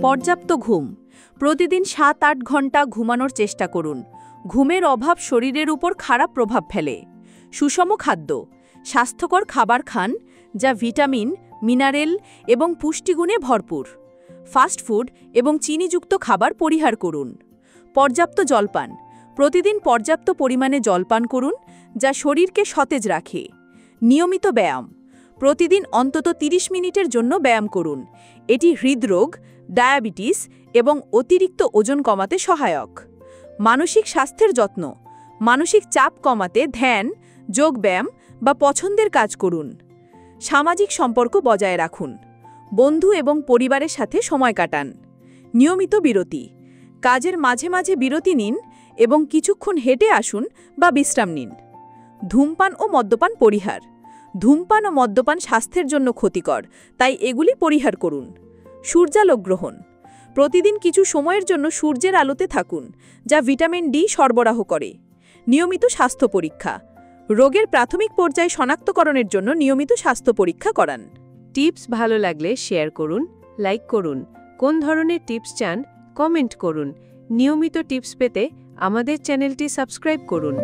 পর্যাপ্ত ঘুম। প্রতিদিন ৭-৮ ঘন্টা ঘুমানোর চেষ্টা করুন। ঘুমের অভাব শরীরের উপর খারাপ প্রভাব ফেলে। সুষম খাদ্য। স্বাস্থ্যকর খাবার খান, যা ভিটামিন, মিনারেল এবং পুষ্টিগুণে ভরপুর। ফাস্ট ফুড এবং চিনিযুক্ত খাবার পরিহার করুন। পর্যাপ্ত জলপান। প্রতিদিন পর্যাপ্ত পরিমাণে জলপান করুন, যা শরীরকে সতেজ রাখে। নিয়মিত ব্যায়াম। প্রতিদিন অন্তত ৩০ মিনিটের জন্য ব্যায়াম করুন। এটি হৃদরোগ, ডায়াবেটিস এবং অতিরিক্ত ওজন কমাতে সহায়ক। মানসিক স্বাস্থ্যের যত্ন। মানসিক চাপ কমাতে ধ্যান, যোগব্যায়াম বা পছন্দের কাজ করুন। সামাজিক সম্পর্ক বজায় রাখুন। বন্ধু এবং পরিবারের সাথে সময় কাটান। নিয়মিত বিরতি। কাজের মাঝে মাঝে বিরতি নিন এবং কিছুক্ষণ হেঁটে আসুন বা বিশ্রাম নিন। ধূমপান ও মদ্যপান পরিহার। ধূমপান ও মদ্যপান স্বাস্থ্যের জন্য ক্ষতিকর, তাই এগুলি পরিহার করুন। সূর্যালোক গ্রহণ। প্রতিদিন কিছু সময়ের জন্য সূর্যের আলোতে থাকুন, যা ভিটামিন ডি সরবরাহ করে। নিয়মিত স্বাস্থ্য পরীক্ষা। রোগের প্রাথমিক পর্যায় শনাক্তকরণের জন্য নিয়মিত স্বাস্থ্য পরীক্ষা করান। টিপস ভালো লাগলে শেয়ার করুন, লাইক করুন। কোন ধরনের টিপস চান কমেন্ট করুন। নিয়মিত টিপস পেতে আমাদের চ্যানেলটি সাবস্ক্রাইব করুন।